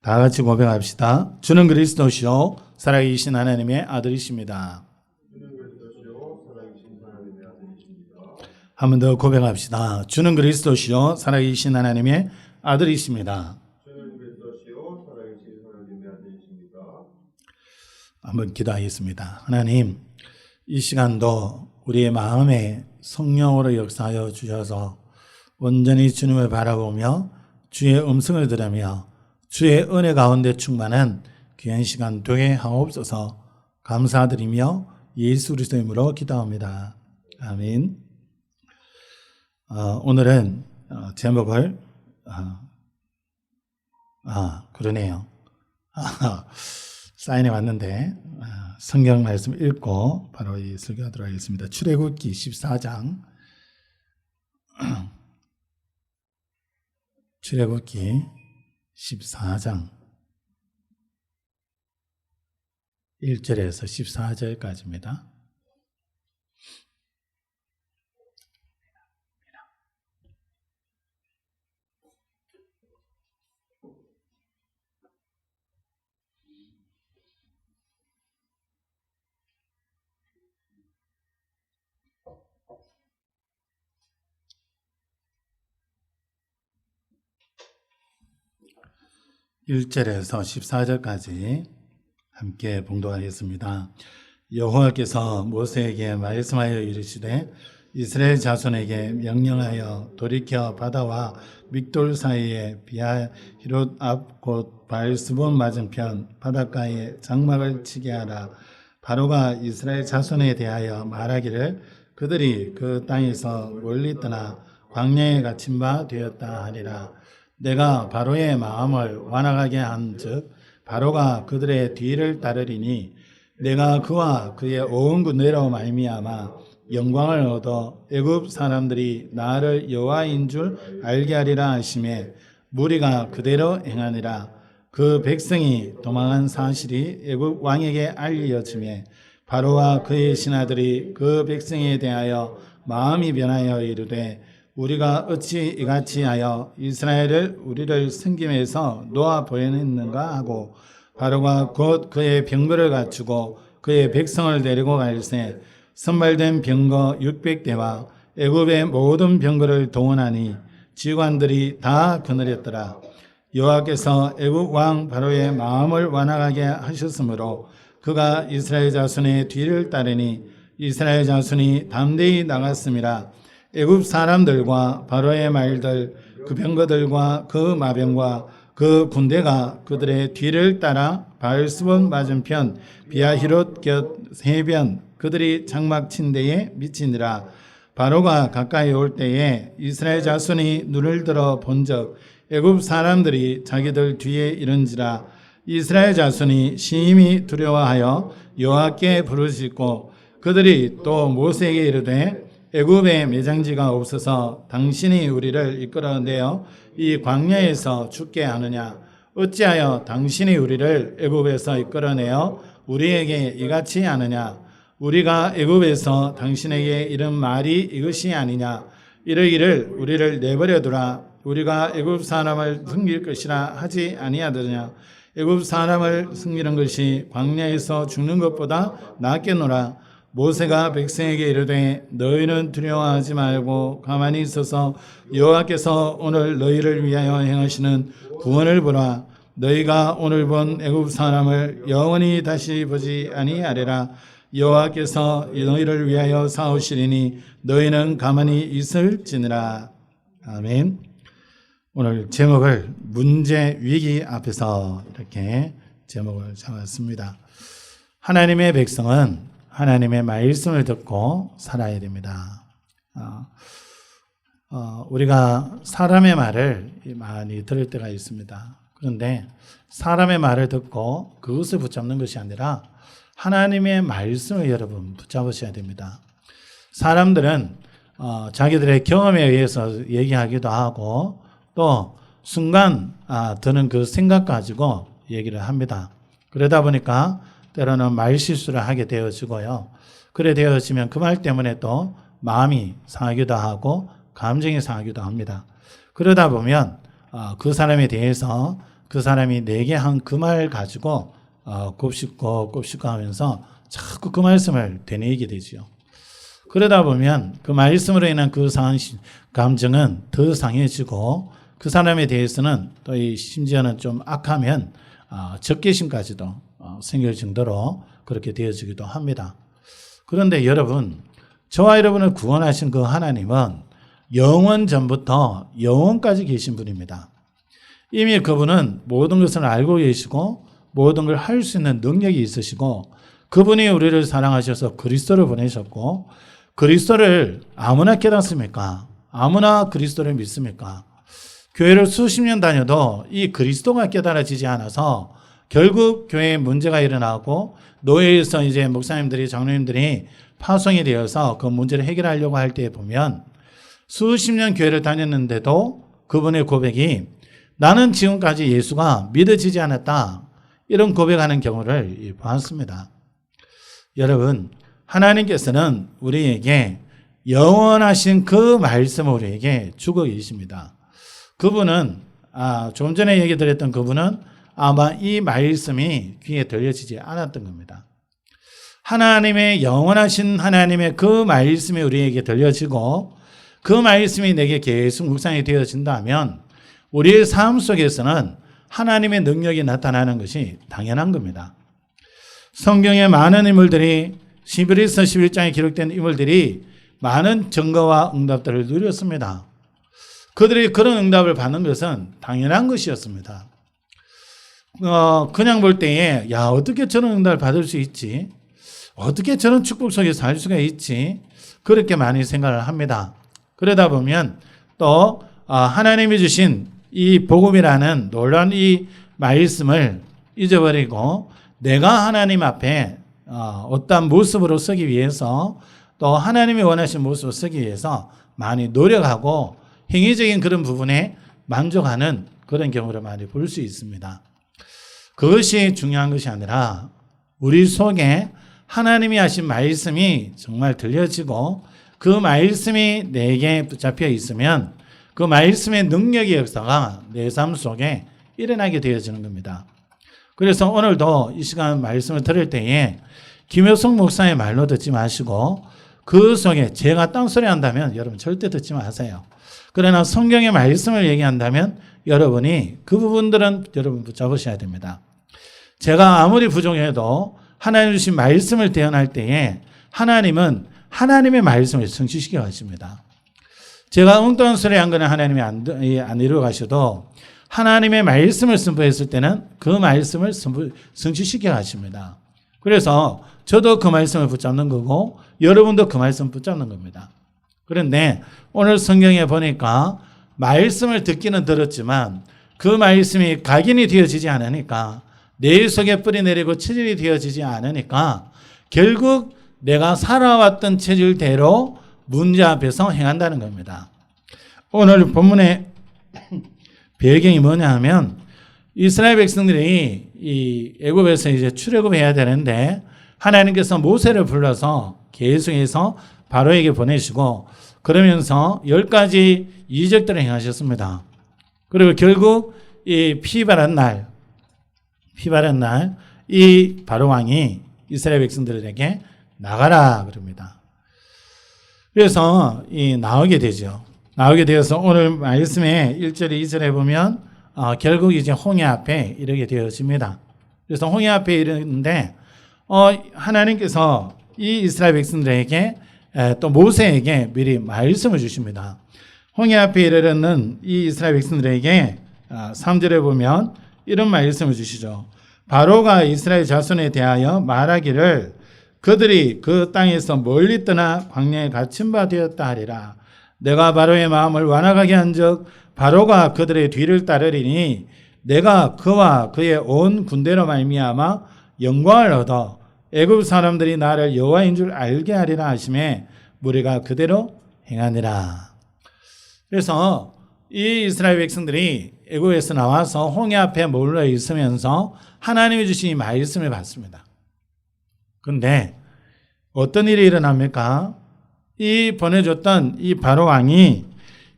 다 같이 고백합시다. 주는 그리스도시요 살아계신 하나님의 아들이십니다. 한 번 더 고백합시다. 주는 그리스도시요 살아계신 하나님의 아들이십니다. 한번 기도하겠습니다. 하나님, 이 시간도 우리의 마음에 성령으로 역사하여 주셔서 온전히 주님을 바라보며 주의 음성을 들으며 주의 은혜 가운데 충만한 귀한 시간 되게 하옵소서. 감사드리며 예수 그리스도의 이름으로 기도합니다. 아멘. 오늘은 제목을 그러네요. 사인해 왔는데 성경 말씀 읽고 바로 이 설교하도록 하겠습니다. 출애굽기 14장 출애굽기 14장 1절에서 14절까지입니다. (1절에서) (14절까지) 함께 봉독하겠습니다. 여호와께서 모세에게 말씀하여 이르시되 이스라엘 자손에게 명령하여 돌이켜 바다와 믹돌 사이에 비하히롯 앞 곧 바알스본 맞은편 바닷가에 장막을 치게 하라. 바로가 이스라엘 자손에 대하여 말하기를 그들이 그 땅에서 멀리 떠나 광야에 갇힌 바 되었다 하리라. 내가 바로의 마음을 완악하게 한즉 바로가 그들의 뒤를 따르리니 내가 그와 그의 온 군대로 말미암아 영광을 얻어 애굽 사람들이 나를 여호와인 줄 알게 하리라 하시매 무리가 그대로 행하니라. 그 백성이 도망한 사실이 애굽 왕에게 알려지매 바로와 그의 신하들이 그 백성에 대하여 마음이 변하여 이르되 우리가 어찌 이같이 하여 이스라엘을 우리를 섬김에서 놓아 보냈는가 하고 바로가 곧 그의 병거를 갖추고 그의 백성을 데리고 갈새 선발된 병거 600대와 애굽의 모든 병거를 동원하니 지휘관들이 다 거느렸더라. 여호와께서 애굽 왕 바로의 마음을 완악하게 하셨으므로 그가 이스라엘 자손의 뒤를 따르니 이스라엘 자손이 담대히 나갔음이라. 애굽 사람들과 바로의 말들 그 병거들과 그 마병과 그 군대가 그들의 뒤를 따라 바알스본 맞은편 비하히롯 곁 해변 그들이 장막 친 데에 미치니라. 바로가 가까이 올 때에 이스라엘 자손이 눈을 들어 본즉 애굽 사람들이 자기들 뒤에 이른지라. 이스라엘 자손이 심히 두려워하여 여호와께 부르짖고 그들이 또 모세에게 이르되 애굽에 매장지가 없어서 당신이 우리를 이끌어내어 이 광야에서 죽게 하느냐. 어찌하여 당신이 우리를 애굽에서 이끌어내어 우리에게 이같이 하느냐. 우리가 애굽에서 당신에게 이른 말이 이것이 아니냐. 이르기를 우리를 내버려두라. 우리가 애굽 사람을 섬길 것이라 하지 아니하더냐. 애굽 사람을 섬기는 것이 광야에서 죽는 것보다 낫겠노라. 모세가 백성에게 이르되 너희는 두려워하지 말고 가만히 있어서 여호와께서 오늘 너희를 위하여 행하시는 구원을 보라. 너희가 오늘 본 애굽 사람을 영원히 다시 보지 아니하리라. 여호와께서 너희를 위하여 싸우시리니 너희는 가만히 있을지니라. 아멘. 오늘 제목을 문제 위기 앞에서 이렇게 제목을 잡았습니다. 하나님의 백성은 하나님의 말씀을 듣고 살아야 됩니다. 우리가 사람의 말을 많이 들을 때가 있습니다. 그런데 사람의 말을 듣고 그것을 붙잡는 것이 아니라 하나님의 말씀을 여러분 붙잡으셔야 됩니다. 사람들은 자기들의 경험에 의해서 얘기하기도 하고 또 순간 드는 그 생각 가지고 얘기를 합니다. 그러다 보니까 때로는 말실수를 하게 되어지고요. 그래 되어지면 그 말 때문에 또 마음이 상하기도 하고 감정이 상하기도 합니다. 그러다 보면 그 사람에 대해서 그 사람이 내게 한 그 말 가지고 곱씹고 하면서 자꾸 그 말씀을 되뇌이게 되죠. 그러다 보면 그 말씀으로 인한 그 상한 감정은 더 상해지고 그 사람에 대해서는 또 심지어는 좀 악하면 적개심까지도 생길 정도로 그렇게 되어지기도 합니다. 그런데 여러분, 저와 여러분을 구원하신 그 하나님은 영원 전부터 영원까지 계신 분입니다. 이미 그분은 모든 것을 알고 계시고 모든 걸 할 수 있는 능력이 있으시고 그분이 우리를 사랑하셔서 그리스도를 보내셨고 그리스도를 아무나 깨닫습니까? 아무나 그리스도를 믿습니까? 교회를 수십 년 다녀도 이 그리스도가 깨달아지지 않아서 결국 교회에 문제가 일어나고 노예에서 이제 목사님들이 장로님들이 파송이 되어서 그 문제를 해결하려고 할 때 보면 수십 년 교회를 다녔는데도 그분의 고백이 나는 지금까지 예수가 믿어지지 않았다. 이런 고백하는 경우를 보았습니다. 여러분, 하나님께서는 우리에게 영원하신 그 말씀을 우리에게 주고 계십니다. 그분은 좀 전에 얘기 드렸던 그분은 아마 이 말씀이 귀에 들려지지 않았던 겁니다. 하나님의 영원하신 하나님의 그 말씀이 우리에게 들려지고 그 말씀이 내게 계속 묵상이 되어진다면 우리의 삶 속에서는 하나님의 능력이 나타나는 것이 당연한 겁니다. 성경의 많은 인물들이 히브리서 11장에 기록된 인물들이 많은 증거와 응답들을 누렸습니다. 그들이 그런 응답을 받는 것은 당연한 것이었습니다. 그냥 볼 때에 어떻게 저런 응답을 받을 수 있지? 어떻게 저런 축복 속에 살 수가 있지? 그렇게 많이 생각을 합니다. 그러다 보면 또 하나님이 주신 이 복음이라는 놀라운 이 말씀을 잊어버리고 내가 하나님 앞에 어떤 모습으로 서기 위해서 또 하나님이 원하신 모습으로 서기 위해서 많이 노력하고 행위적인 그런 부분에 만족하는 그런 경우를 많이 볼 수 있습니다. 그것이 중요한 것이 아니라 우리 속에 하나님이 하신 말씀이 정말 들려지고 그 말씀이 내게 붙잡혀 있으면 그 말씀의 능력의 역사가 내 삶 속에 일어나게 되어지는 겁니다. 그래서 오늘도 이 시간 말씀을 들을 때에 김효성 목사의 말로 듣지 마시고 그 속에 제가 딴소리 한다면 여러분 절대 듣지 마세요. 그러나 성경의 말씀을 얘기한다면 여러분이 그 부분들은 여러분 붙잡으셔야 됩니다. 제가 아무리 부족해도 하나님 주신 말씀을 대언할 때에 하나님은 하나님의 말씀을 성취시켜 가십니다. 제가 엉뚱한 소리 한 거는 하나님이 안 이루어 가셔도 하나님의 말씀을 선포했을 때는 그 말씀을 성취시켜 가십니다. 그래서 저도 그 말씀을 붙잡는 거고 여러분도 그 말씀을 붙잡는 겁니다. 그런데 오늘 성경에 보니까 말씀을 듣기는 들었지만 그 말씀이 각인이 되어지지 않으니까 내 속에 뿌리 내리고 체질이 되어지지 않으니까 결국 내가 살아왔던 체질대로 문제 앞에서 행한다는 겁니다. 오늘 본문의 배경이 뭐냐 하면 이스라엘 백성들이 이 애굽에서 이제 출애굽해야 되는데 하나님께서 모세를 불러서 계속해서 바로에게 보내시고 그러면서 10가지 이적들을 행하셨습니다. 그리고 결국 이 피바란 날 이 바로 왕이 이스라엘 백성들에게 나가라 그럽니다. 그래서 나오게 되죠. 나오게 되어서 오늘 말씀에 1절, 2절에 보면 결국 이제 홍해 앞에 이르게 되어집니다. 그래서 홍해 앞에 이르는데 하나님께서 이 이스라엘 백성들에게 또 모세에게 미리 말씀을 주십니다. 홍해 앞에 이르는 이 이스라엘 백성들에게 3절에 보면 이런 말씀을 주시죠. 바로가 이스라엘 자손에 대하여 말하기를 그들이 그 땅에서 멀리 떠나 광야에 갇힌 바 되었다 하리라. 내가 바로의 마음을 완악하게 한즉 바로가 그들의 뒤를 따르리니 내가 그와 그의 온 군대로 말미암아 영광을 얻어 애굽 사람들이 나를 여호와인 줄 알게 하리라 하심에 무리가 그대로 행하니라. 그래서 이 이스라엘 백성들이 애굽에서 나와서 홍해 앞에 몰려 있으면서 하나님이 주신 이 말씀을 받습니다. 그런데 어떤 일이 일어납니까? 이 보내줬던 이 바로 왕이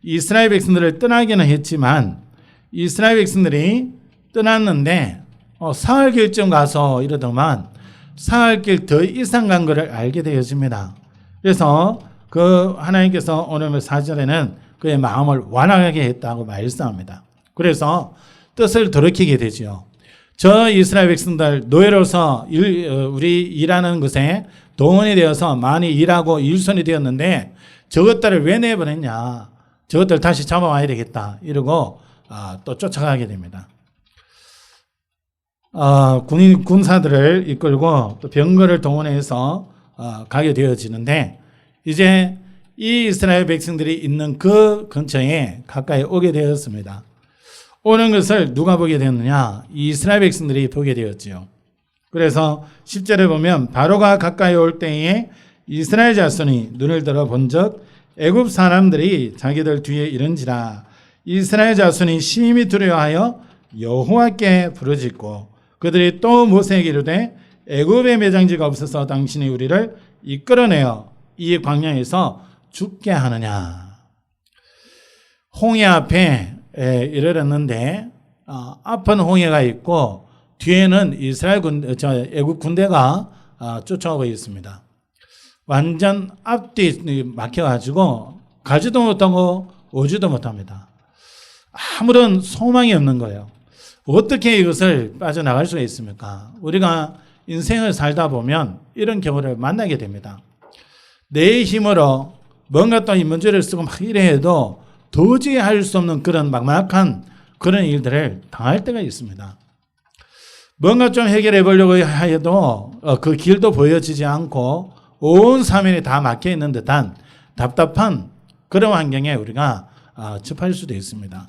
이스라엘 백성들을 떠나기는 했지만 이스라엘 백성들이 떠났는데 사흘길쯤 가서 이러더만 사흘길 더 이상 간 것을 알게 되어집니다. 그래서 그 하나님께서 오늘 4절에는 그의 마음을 완악하게 했다고 말씀합니다. 그래서 뜻을 돌이키게 되지요. 저 이스라엘 백성들 노예로서 우리 일하는 것에 동원이 되어서 많이 일하고 일손이 되었는데 저것들을 왜 내보냈냐. 저것들 다시 잡아와야 되겠다. 이러고 또 쫓아가게 됩니다. 군사들을 이끌고 또 병거를 동원해서 가게 되어지는데 이제 이 이스라엘 백성들이 있는 그 근처에 가까이 오게 되었습니다. 오는 것을 누가 보게 되었느냐? 이스라엘 백성들이 보게 되었지요. 그래서 10절에 보면 바로가 가까이 올 때에 이스라엘 자손이 눈을 들어 본즉 애굽 사람들이 자기들 뒤에 이른지라. 이스라엘 자손이 심히 두려워하여 여호와께 부르짖고 그들이 또 모세에게 이르되 애굽에 매장지가 없어서 당신이 우리를 이끌어내어 이 광야에서 죽게 하느냐. 홍해 앞에 이르렀는데 앞은 홍해가 있고 뒤에는 이스라엘 애굽 군대가 쫓아오고 있습니다. 완전 앞뒤 막혀가지고 가지도 못하고 오지도 못합니다. 아무런 소망이 없는 거예요. 어떻게 이것을 빠져나갈 수가 있습니까? 우리가 인생을 살다 보면 이런 경우를 만나게 됩니다. 내 힘으로 뭔가 또 문제를 쓰고 막 이래 해도 도저히 할 수 없는 그런 막막한 그런 일들을 당할 때가 있습니다. 뭔가 좀 해결해 보려고 해도 그 길도 보여지지 않고 온 사면이 다 막혀 있는 듯한 답답한 그런 환경에 우리가 접할 수도 있습니다.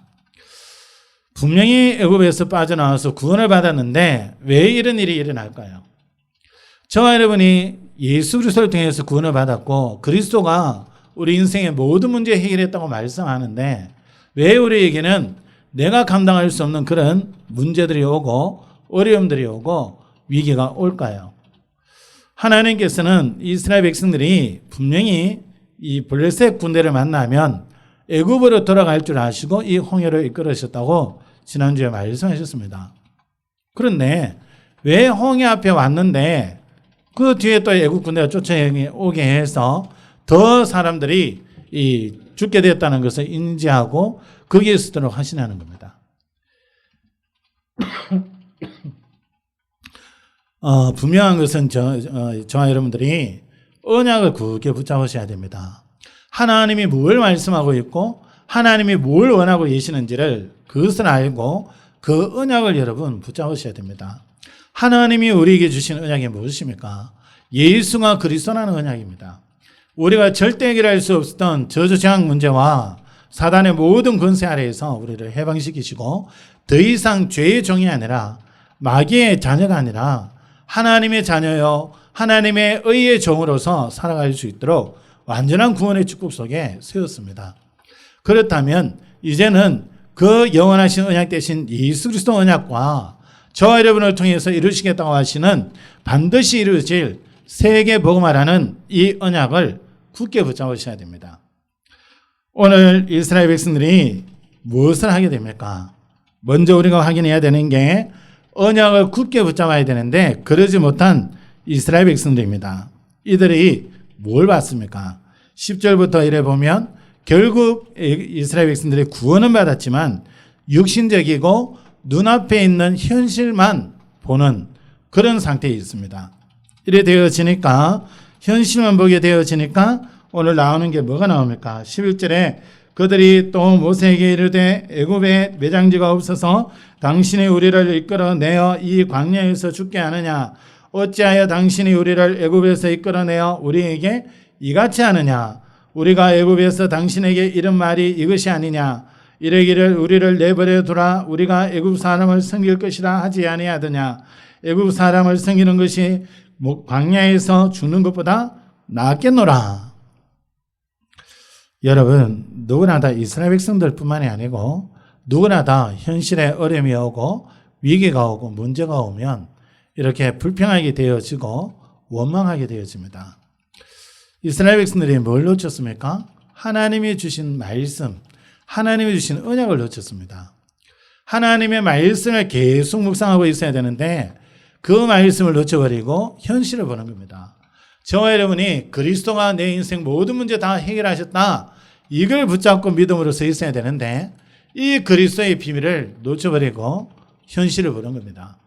분명히 애굽에서 빠져나와서 구원을 받았는데 왜 이런 일이 일어날까요? 저와 여러분이 예수 그리스도를 통해서 구원을 받았고 그리스도가 우리 인생의 모든 문제 해결했다고 말씀하는데 왜 우리에게는 내가 감당할 수 없는 그런 문제들이 오고 어려움들이 오고 위기가 올까요? 하나님께서는 이스라엘 백성들이 분명히 이 블레셋 군대를 만나면 애굽으로 돌아갈 줄 아시고 이 홍해를 이끌으셨다고 지난주에 말씀하셨습니다. 그런데 왜 홍해 앞에 왔는데 그 뒤에 또 애굽 군대가 쫓아오게 해서 더 사람들이 죽게 되었다는 것을 인지하고 거기에 서도록 하시냐는 겁니다. 분명한 것은 저와 여러분들이 언약을 굳게 붙잡으셔야 됩니다. 하나님이 뭘 말씀하고 있고 하나님이 뭘 원하고 계시는지를 그것을 알고 그 언약을 여러분 붙잡으셔야 됩니다. 하나님이 우리에게 주신 언약이 무엇입니까? 예수가 그리스도라는 언약입니다. 우리가 절대 해결할 수 없었던 저주재앙 문제와 사단의 모든 권세 아래에서 우리를 해방시키시고 더 이상 죄의 종이 아니라 마귀의 자녀가 아니라 하나님의 자녀요 하나님의 의의 종으로서 살아갈 수 있도록 완전한 구원의 축복 속에 세웠습니다. 그렇다면 이제는 그 영원하신 언약 대신 예수 그리스도 언약과 저와 여러분을 통해서 이루시겠다고 하시는 반드시 이루어질 세계 복음화라는 이 언약을 굳게 붙잡으셔야 됩니다. 오늘 이스라엘 백성들이 무엇을 하게 됩니까? 먼저 우리가 확인해야 되는 게 언약을 굳게 붙잡아야 되는데 그러지 못한 이스라엘 백성들입니다. 이들이 뭘 받습니까? 10절부터 이래 보면 결국 이스라엘 백성들이 구원은 받았지만 육신적이고 눈앞에 있는 현실만 보는 그런 상태에 있습니다. 이래 되어지니까 현실만 보게 되어지니까 오늘 나오는 게 뭐가 나옵니까? 11절에 그들이 또 모세에게 이르되 애굽에 매장지가 없어서 당신이 우리를 이끌어내어 이 광야에서 죽게 하느냐? 어찌하여 당신이 우리를 애굽에서 이끌어내어 우리에게 이같이 하느냐? 우리가 애굽에서 당신에게 이런 말이 이것이 아니냐? 이르기를 우리를 내버려 두라 우리가 애굽 사람을 섬길 것이라 하지 아니하더냐? 애굽 사람을 섬기는 것이 광야에서 죽는 것보다 낫겠노라. 여러분 누구나 다 이스라엘 백성들뿐만이 아니고 누구나 다 현실에 어려움이 오고 위기가 오고 문제가 오면 이렇게 불평하게 되어지고 원망하게 되어집니다. 이스라엘 백성들이 뭘 놓쳤습니까? 하나님이 주신 말씀, 하나님이 주신 언약을 놓쳤습니다. 하나님의 말씀을 계속 묵상하고 있어야 되는데 그 말씀을 놓쳐버리고 현실을 보는 겁니다. 저와 여러분이 그리스도가 내 인생 모든 문제 다 해결하셨다. 이걸 붙잡고 믿음으로 서 있어야 되는데 이 그리스도의 비밀을 놓쳐버리고 현실을 보는 겁니다.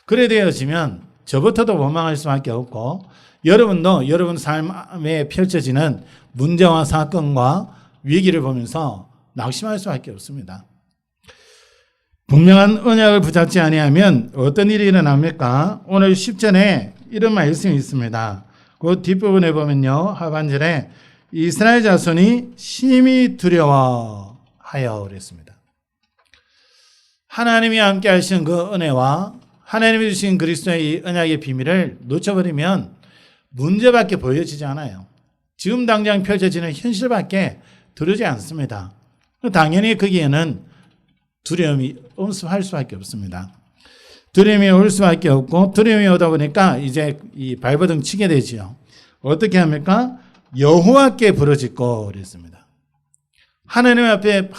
그래 되어지면 저부터도 원망할 수밖에 없고 여러분도 여러분 삶에 펼쳐지는 문제와 사건과 위기를 보면서 낙심할 수밖에 없습니다. 분명한 언약을 붙잡지 아니하면 어떤 일이 일어납니까? 오늘 10절에 이런 말씀이 있습니다. 그 뒷부분에 보면요. 하반절에 이스라엘 자손이 심히 두려워하여 그랬습니다. 하나님이 함께 하신 그 은혜와 하나님이 주신 그리스도의 언약의 비밀을 놓쳐버리면 문제밖에 보여지지 않아요. 지금 당장 펼쳐지는 현실밖에 들어오지 않습니다. 당연히 거기에는 두려움이 엄습할 수밖에 없습니다. 두려움이 올 수밖에 없고 두려움이 오다 보니까 이제 이 발버둥 치게 되지요. 어떻게 합니까? 여호와께 부르짖고 그랬습니다. 하나님 앞에 막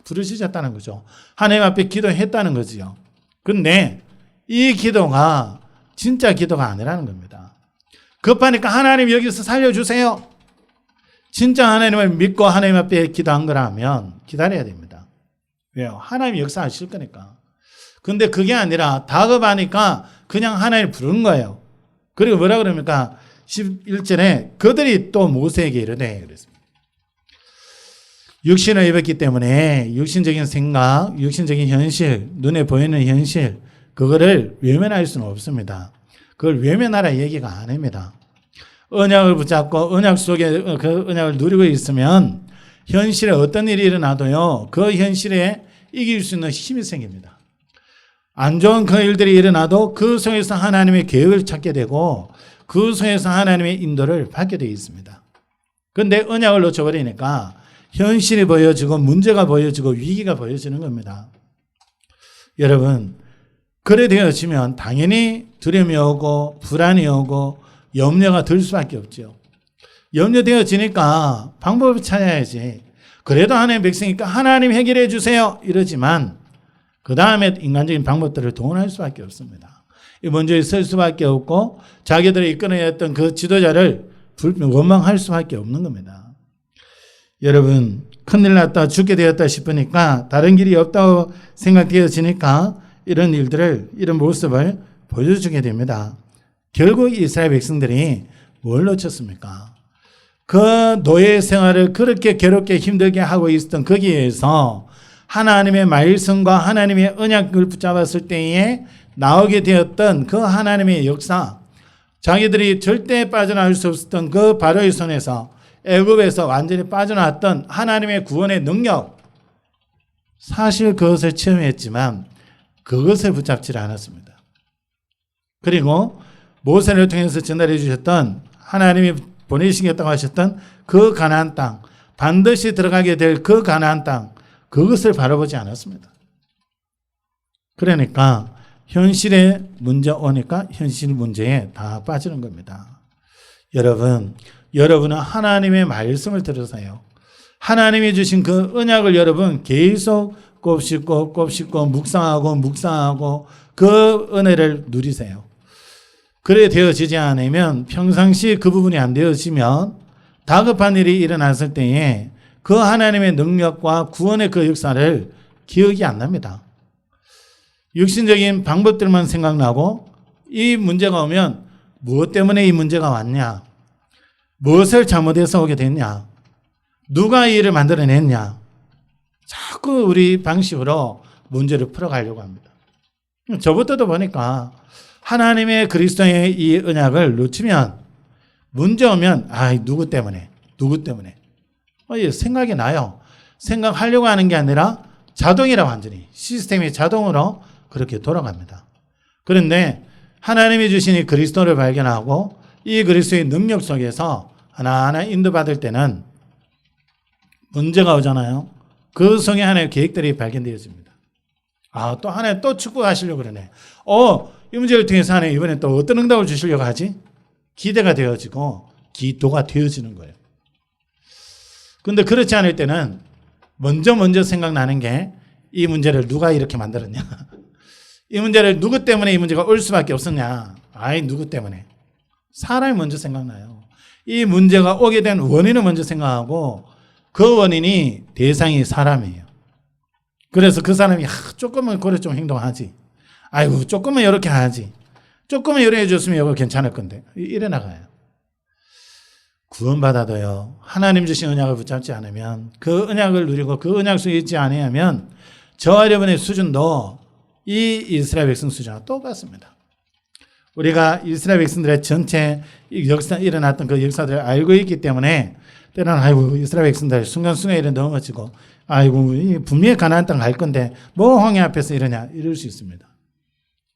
부르짖었다는 거죠. 하나님 앞에 기도했다는 거지요. 근데 이 기도가 진짜 기도가 아니라는 겁니다. 급하니까 하나님 여기서 살려주세요. 진짜 하나님을 믿고 하나님 앞에 기도한 거라면 기다려야 됩니다. 왜요? 하나님이 역사하실 거니까. 근데 그게 아니라 다급하니까 그냥 하나님을 부르는 거예요. 그리고 뭐라 그럽니까? 11절에 그들이 또 모세에게 이르되 그랬습니다. 육신을 입었기 때문에 육신적인 생각, 육신적인 현실, 눈에 보이는 현실 그거를 외면할 수는 없습니다. 그걸 외면하라 얘기가 아닙니다. 언약을 붙잡고 언약 속에 그 언약을 누리고 있으면 현실에 어떤 일이 일어나도요. 그 현실에 이길 수 있는 힘이 생깁니다. 안 좋은 그 일들이 일어나도 그 속에서 하나님의 계획을 찾게 되고 그 속에서 하나님의 인도를 받게 되어 있습니다. 그런데 언약을 놓쳐버리니까 현실이 보여지고 문제가 보여지고 위기가 보여지는 겁니다. 여러분 그래 되어지면 당연히 두려움이 오고 불안이 오고 염려가 들 수밖에 없죠. 염려되어지니까 방법을 찾아야지. 그래도 하나님의 백성이니까 하나님 해결해 주세요 이러지만 그 다음에 인간적인 방법들을 동원할 수밖에 없습니다. 먼저 설 수밖에 없고 자기들이 이끌어야 했던 그 지도자를 원망할 수밖에 없는 겁니다. 여러분 큰일 났다 죽게 되었다 싶으니까 다른 길이 없다고 생각되어지니까 이런 일들을 이런 모습을 보여주게 됩니다. 결국 이스라엘 백성들이 뭘 놓쳤습니까? 그 노예 생활을 그렇게 괴롭게 힘들게 하고 있었던 거기에서 하나님의 말씀과 하나님의 언약을 붙잡았을 때에 나오게 되었던 그 하나님의 역사, 자기들이 절대 빠져나올 수 없었던 그 바로의 손에서 애굽에서 완전히 빠져나왔던 하나님의 구원의 능력, 사실 그것을 체험했지만 그것을 붙잡지 않았습니다. 그리고 모세를 통해서 전달해 주셨던 하나님이 보내시겠다고 하셨던 그 가나안 땅, 반드시 들어가게 될 그 가나안 땅, 그것을 바라보지 않았습니다. 그러니까 현실에 문제 오니까 현실 문제에 다 빠지는 겁니다. 여러분은 하나님의 말씀을 들으세요. 하나님이 주신 그 언약을 여러분 계속 곱씹고 묵상하고 그 은혜를 누리세요. 그래 되어지지 않으면 평상시 그 부분이 안 되어지면 다급한 일이 일어났을 때에 그 하나님의 능력과 구원의 그 역사를 기억이 안 납니다. 육신적인 방법들만 생각나고 이 문제가 오면 무엇 때문에 이 문제가 왔냐? 무엇을 잘못해서 오게 됐냐? 누가 이 일을 만들어냈냐? 자꾸 우리 방식으로 문제를 풀어가려고 합니다. 저부터도 보니까 하나님의 그리스도의 이 언약을 놓치면 문제 오면 누구 때문에 생각이 나요. 생각하려고 하는 게 아니라 자동이라 완전히 시스템이 자동으로 그렇게 돌아갑니다. 그런데 하나님이 주신 이 그리스도를 발견하고 이 그리스도의 능력 속에서 하나하나 인도받을 때는 문제가 오잖아요. 그 속에 하나님의 계획들이 발견되어집니다. 또 하나님 또 축복하시려고 그러네. 이 문제를 통해서 하나님 이번에 또 어떤 응답을 주시려고 하지? 기대가 되어지고 기도가 되어지는 거예요. 근데 그렇지 않을 때는 먼저 생각나는 게 이 문제를 누가 이렇게 만들었냐? 이 문제를 누구 때문에 이 문제가 올 수밖에 없었냐? 아이, 누구 때문에? 사람이 먼저 생각나요. 이 문제가 오게 된 원인을 먼저 생각하고 그 원인이 대상이 사람이에요. 그래서 그 사람이 조금은 그래 좀 행동하지. 아이고, 조금은 이렇게 하지. 조금은 이렇게 해줬으면 이거 괜찮을 건데. 이래 나가요. 구원받아도요, 하나님 주신 언약을 붙잡지 않으면, 그 언약을 누리고 그 언약 속에 있지 않으면 저와 여러분의 수준도 이 이스라엘 백성 수준과 똑같습니다. 우리가 이스라엘 백성들의 전체 역사, 일어났던 그 역사들을 알고 있기 때문에 때로는 아이고, 이스라엘 백성들 순간순간에 이래 넘어지고 아이고, 분명히 가나안 땅 갈 건데 뭐 홍해 앞에서 이러냐, 이럴 수 있습니다.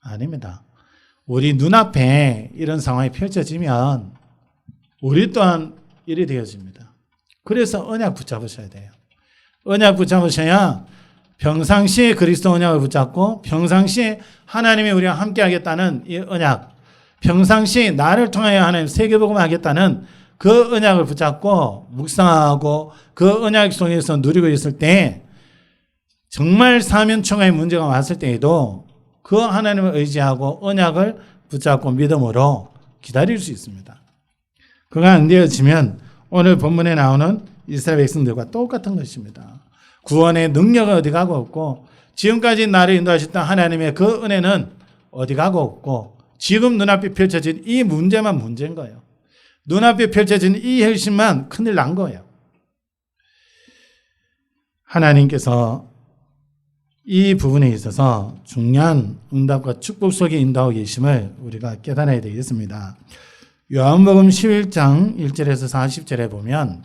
아닙니다. 우리 눈앞에 이런 상황이 펼쳐지면 우리 또한 일이 되어집니다. 그래서 언약 붙잡으셔야 돼요. 언약 붙잡으셔야 평상시에 그리스도 언약을 붙잡고 평상시에 하나님이 우리와 함께 하겠다는 이 언약, 평상시에 나를 통하여 하나님 세계복음 하겠다는 그 언약을 붙잡고 묵상하고 그 언약 속에서 누리고 있을 때 정말 사면초가의 문제가 왔을 때에도 그 하나님을 의지하고 언약을 붙잡고 믿음으로 기다릴 수 있습니다. 그가 안 되어지면 오늘 본문에 나오는 이스라엘 백성들과 똑같은 것입니다. 구원의 능력은 어디 가고 없고 지금까지 나를 인도하셨던 하나님의 그 은혜는 어디 가고 없고 지금 눈앞에 펼쳐진 이 문제만 문제인 거예요. 눈앞에 펼쳐진 이 현실만 큰일 난 거예요. 하나님께서 이 부분에 있어서 중요한 응답과 축복 속에 인도하고 계심을 우리가 깨달아야 되겠습니다. 요한복음 11장 1절에서 40절에 보면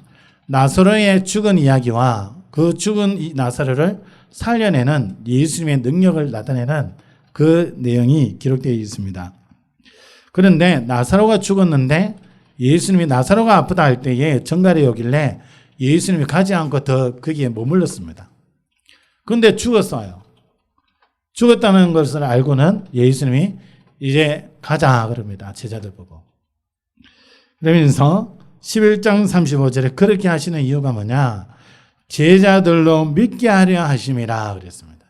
나사로의 죽은 이야기와 그 죽은 나사로를 살려내는 예수님의 능력을 나타내는 그 내용이 기록되어 있습니다. 그런데 나사로가 죽었는데 예수님이 나사로가 아프다 할 때에 정갈이 오길래 예수님이 가지 않고 더 거기에 머물렀습니다. 그런데 죽었어요. 죽었다는 것을 알고는 예수님이 이제 가자 그럽니다. 제자들 보고. 그러면서 11장 35절에 그렇게 하시는 이유가 뭐냐? 제자들로 믿게 하려 하심이라 그랬습니다.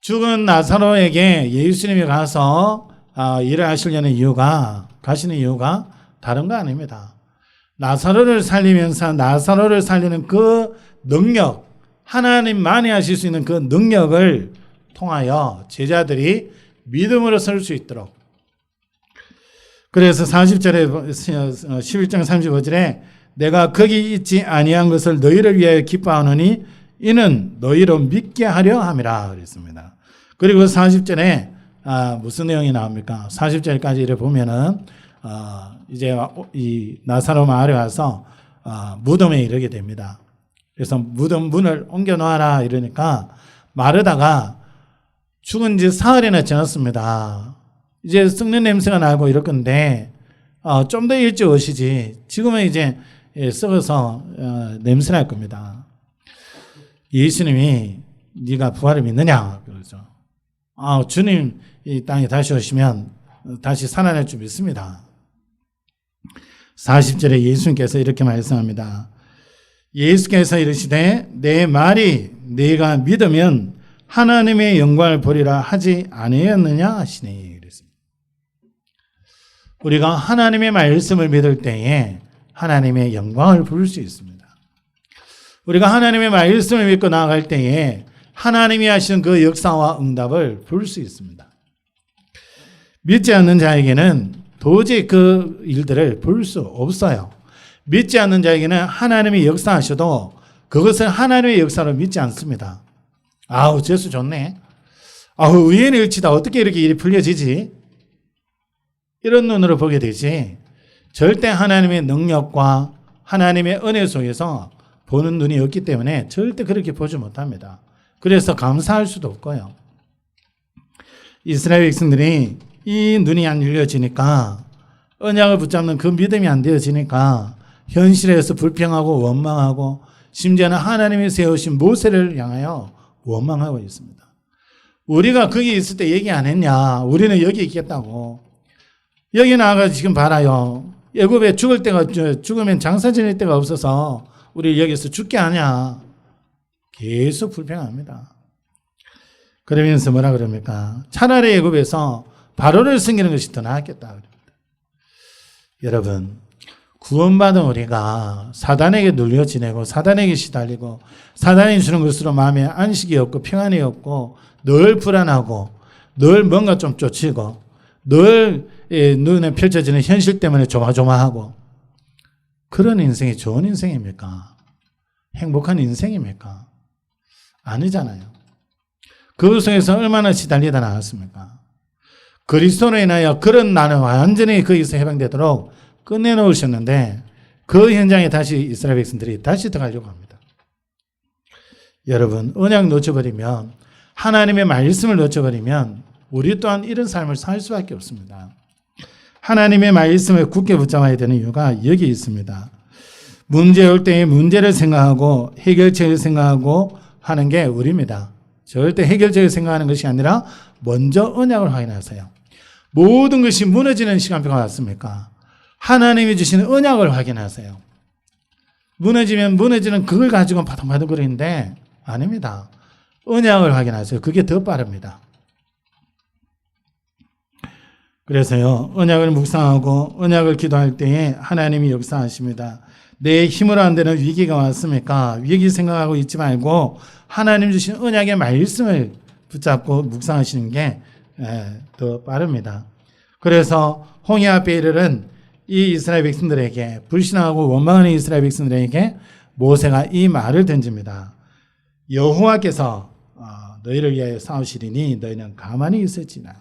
죽은 나사로에게 예수님이 가서 일을 하시려는 이유가, 가시는 이유가 다른 거 아닙니다. 나사로를 살리면서 나사로를 살리는 그 능력, 하나님만이 하실 수 있는 그 능력을 통하여 제자들이 믿음으로 설 수 있도록. 그래서 40절에 11장 35절에 내가 거기 있지 아니한 것을 너희를 위하여 기뻐하노니 이는 너희로 믿게 하려 함이라 그랬습니다. 그리고 40절에 무슨 내용이 나옵니까? 40절까지 이래 보면은 이제 이 나사로 마을에 와서 무덤에 이르게 됩니다. 그래서 무덤 문을 옮겨 놓아라 이러니까 마르다가 죽은 지 사흘이나 지났습니다. 이제 썩는 냄새가 나고 이럴 건데 좀 더 일찍 오시지. 지금은 이제 썩어서 냄새 날 겁니다. 예수님이 네가 부활을 믿느냐 그러죠. 주님 이 땅에 다시 오시면 다시 살아날 줄 믿습니다. 40절에 예수님께서 이렇게 말씀합니다. 예수께서 이르시되 내 말이 네가 믿으면 하나님의 영광을 보리라 하지 아니었느냐 하시니 그랬습니다. 우리가 하나님의 말씀을 믿을 때에 하나님의 영광을 부를 수 있습니다. 우리가 하나님의 말씀을 믿고 나아갈 때에 하나님이 하시는 그 역사와 응답을 볼 수 있습니다. 믿지 않는 자에게는 도저히 그 일들을 볼 수 없어요. 믿지 않는 자에게는 하나님이 역사하셔도 그것을 하나님의 역사로 믿지 않습니다. 아우, 재수 좋네. 아우, 의인의 일치다. 어떻게 이렇게 일이 풀려지지? 이런 눈으로 보게 되지. 절대 하나님의 능력과 하나님의 은혜 속에서 보는 눈이 없기 때문에 절대 그렇게 보지 못합니다. 그래서 감사할 수도 없고요. 이스라엘 백성들이 이 눈이 안 열려지니까 언약을 붙잡는 그 믿음이 안 되어지니까 현실에서 불평하고 원망하고 심지어는 하나님이 세우신 모세를 향하여 원망하고 있습니다. 우리가 거기 있을 때 얘기 안 했냐? 우리는 여기 있겠다고. 여기 나와서 지금 봐라요. 애굽에 죽으면 장사 지낼 데가 없어서 우리 여기서 죽게 하냐? 계속 불평합니다. 그러면서 뭐라 그럽니까? 차라리 애굽에서 바로를 섬기는 것이 더 나았겠다 그럽니다. 여러분, 구원받은 우리가 사단에게 눌려 지내고 사단에게 시달리고 사단이 주는 것으로 마음에 안식이 없고 평안이 없고 늘 불안하고 늘 뭔가 좀 쫓이고 늘 눈에 펼쳐지는 현실 때문에 조마조마하고 그런 인생이 좋은 인생입니까? 행복한 인생입니까? 아니잖아요. 그 속에서 얼마나 시달리다 나왔습니까? 그리스도로 인하여 그런 나는 완전히 거기서 해방되도록 끝내놓으셨는데 그 현장에 다시 이스라엘 백성들이 다시 들어가려고 합니다. 여러분, 언약 놓쳐버리면 하나님의 말씀을 놓쳐버리면 우리 또한 이런 삶을 살 수밖에 없습니다. 하나님의 말씀을 굳게 붙잡아야 되는 이유가 여기 있습니다. 문제 올 때에 문제를 생각하고 해결책을 생각하고 하는 게 우리입니다. 절대 해결책을 생각하는 것이 아니라 먼저 언약을 확인하세요. 모든 것이 무너지는 시간표가 왔습니까? 하나님이 주시는 언약을 확인하세요. 무너지면 무너지는 그걸 가지고 바둥바둥거리는데 아닙니다. 언약을 확인하세요. 그게 더 빠릅니다. 그래서요, 언약을 묵상하고 언약을 기도할 때에 하나님이 역사하십니다. 내 힘으로 안 되는 위기가 왔습니까? 위기 생각하고 있지 말고 하나님 주신 언약의 말씀을 붙잡고 묵상하시는 게 더 빠릅니다. 그래서 홍해 앞에 이르는 이 이스라엘 백성들에게, 불신하고 원망하는 이스라엘 백성들에게 모세가 이 말을 던집니다. 여호와께서 너희를 위하여 싸우시리니 너희는 가만히 있을지나.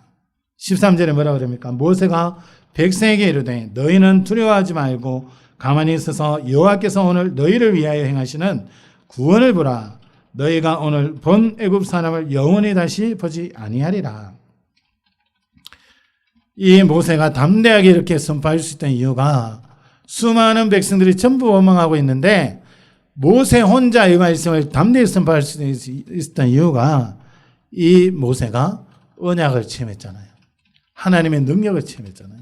13절에 뭐라고 그럽니까? 모세가 백성에게 이르되 너희는 두려워하지 말고 가만히 있어서 여호와께서 오늘 너희를 위하여 행하시는 구원을 보라. 너희가 오늘 본 애굽 사람을 영원히 다시 보지 아니하리라. 이 모세가 담대하게 이렇게 선포할 수 있던 이유가 수많은 백성들이 전부 원망하고 있는데 모세 혼자 이 말씀을 담대히 선포할 수 있었던 이유가 이 모세가 언약을 체험했잖아요. 하나님의 능력을 체험했잖아요.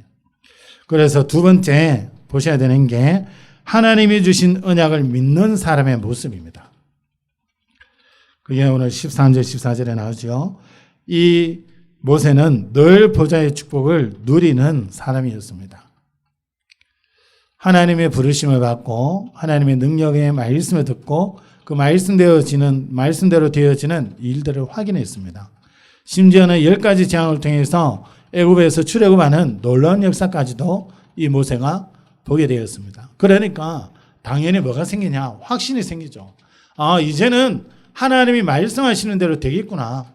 그래서 두 번째 보셔야 되는 게 하나님이 주신 언약을 믿는 사람의 모습입니다. 그게 오늘 13절 14절에 나오죠. 이 모세는 늘 보좌의 축복을 누리는 사람이었습니다. 하나님의 부르심을 받고 하나님의 능력의 말씀을 듣고 그 말씀대로 되어지는 일들을 확인했습니다. 심지어는 10가지 재앙을 통해서 애굽에서 출애굽하는 놀라운 역사까지도 이 모세가 보게 되었습니다. 그러니까 당연히 뭐가 생기냐? 확신이 생기죠. 이제는 하나님이 말씀하시는 대로 되겠구나.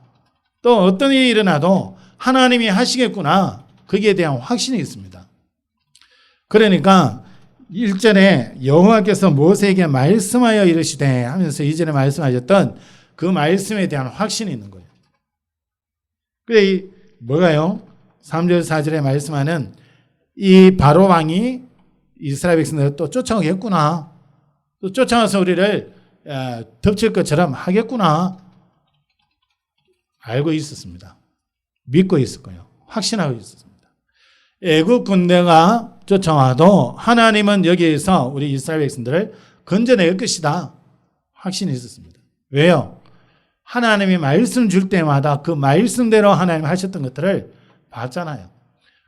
또 어떤 일이 일어나도 하나님이 하시겠구나. 거기에 대한 확신이 있습니다. 그러니까 1절에 여호와께서 모세에게 말씀하여 이르시되 하면서 이전에 말씀하셨던 그 말씀에 대한 확신이 있는 거예요. 그래, 뭐가요? 3절 4절에 말씀하는 이 바로 왕이 이스라엘 백성들을 또 쫓아오겠구나. 또 쫓아와서 우리를 덮칠 것처럼 하겠구나. 알고 있었습니다. 믿고 있었고요. 확신하고 있었습니다. 애국 군대가 쫓아와도 하나님은 여기에서 우리 이스라엘 백성들을 건져낼 것이다. 확신이 있었습니다. 왜요? 하나님이 말씀 줄 때마다 그 말씀대로 하나님 하셨던 것들을 봤잖아요.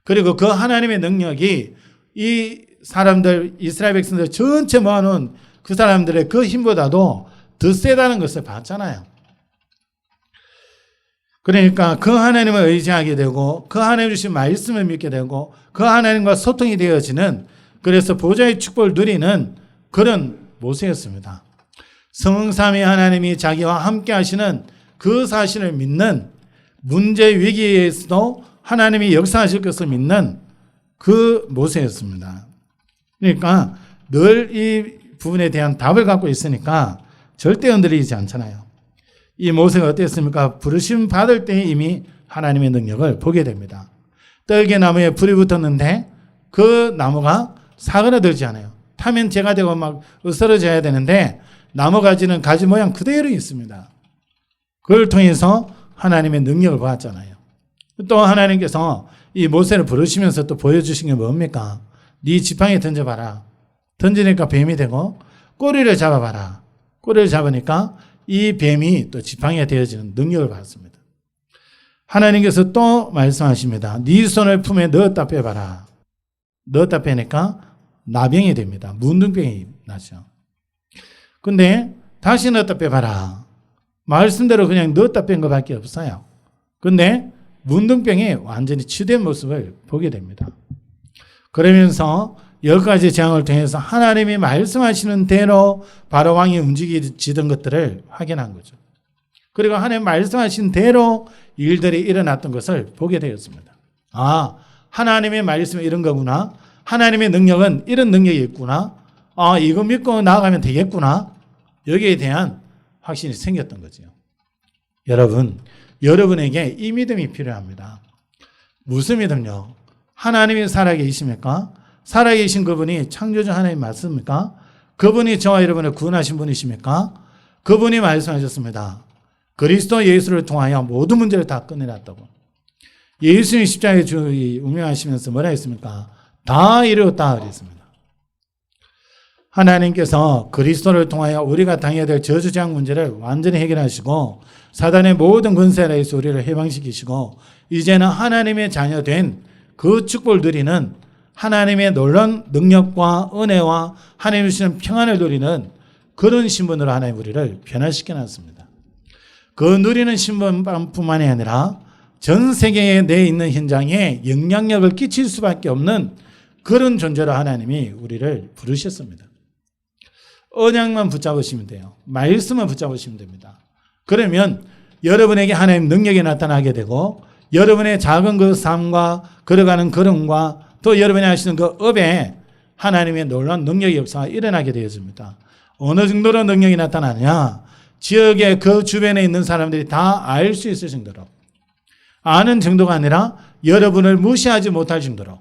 그리고 그 하나님의 능력이 이 사람들, 이스라엘 백성들 전체 모아놓은 그 사람들의 그 힘보다도 더 세다는 것을 봤잖아요. 그러니까 그 하나님을 의지하게 되고 그 하나님 주신 말씀을 믿게 되고 그 하나님과 소통이 되어지는, 그래서 보좌의 축복을 누리는 그런 모세였습니다. 성삼위 하나님이 자기와 함께 하시는 그 사실을 믿는, 문제 위기에서도 하나님이 역사하실 것을 믿는 그 모세였습니다. 그러니까 늘 이 부분에 대한 답을 갖고 있으니까 절대 흔들리지 않잖아요. 이 모세가 어땠습니까? 부르심 받을 때 이미 하나님의 능력을 보게 됩니다. 떨개나무에 불이 붙었는데 그 나무가 사그라들지 않아요. 타면 재가 되고 막 으스러져야 되는데 나무 가지는 가지 모양 그대로 있습니다. 그걸 통해서 하나님의 능력을 보았잖아요. 또 하나님께서 이 모세를 부르시면서 또 보여주신 게 뭡니까? 네 지팡이 던져봐라. 던지니까 뱀이 되고 꼬리를 잡아봐라. 꼬리를 잡으니까 이 뱀이 또 지팡이가 되어지는 능력을 받습니다. 하나님께서 또 말씀하십니다. 네 손을 품에 넣었다 빼봐라. 넣었다 빼니까 나병이 됩니다. 문둥병이 나죠. 근데 다시 넣었다 빼봐라. 말씀대로 그냥 넣었다 뺀 것밖에 없어요. 근데 문둥병이 완전히 치유된 모습을 보게 됩니다. 그러면서 10가지 재앙을 통해서 하나님이 말씀하시는 대로 바로 왕이 움직이지던 것들을 확인한 거죠. 그리고 하나님 말씀하신 대로 일들이 일어났던 것을 보게 되었습니다. 아, 하나님의 말씀이 이런 거구나. 하나님의 능력은 이런 능력이 있구나. 아, 이거 믿고 나아가면 되겠구나. 여기에 대한 확신이 생겼던 거죠. 여러분, 여러분에게 이 믿음이 필요합니다. 무슨 믿음요? 하나님이 살아계십니까? 살아계신 그분이 창조주 하나님 맞습니까? 그분이 저와 여러분을 구원하신 분이십니까? 그분이 말씀하셨습니다. 그리스도 예수를 통하여 모든 문제를 다 끝내놨다고. 예수님 십자가의 주의 운명하시면서 뭐라 했습니까? 다 이루었다 그랬습니다. 하나님께서 그리스도를 통하여 우리가 당해야 될 저주재앙 문제를 완전히 해결하시고 사단의 모든 권세에서 우리를 해방시키시고 이제는 하나님의 자녀된 그 축복을 누리는 하나님의 놀라운 능력과 은혜와 하나님이 주시는 평안을 누리는 그런 신분으로 하나님 우리를 변화시켜 놨습니다. 그 누리는 신분뿐만이 아니라 전 세계에 내 있는 현장에 영향력을 끼칠 수밖에 없는 그런 존재로 하나님이 우리를 부르셨습니다. 언약만 붙잡으시면 돼요. 말씀만 붙잡으시면 됩니다. 그러면 여러분에게 하나님 능력이 나타나게 되고 여러분의 작은 그 삶과 걸어가는 걸음과 또 여러분이 하시는 그 업에 하나님의 놀라운 능력의 역사가 일어나게 되어집니다. 어느 정도로 능력이 나타나느냐? 지역의 그 주변에 있는 사람들이 다 알 수 있을 정도로 아는 정도가 아니라 여러분을 무시하지 못할 정도로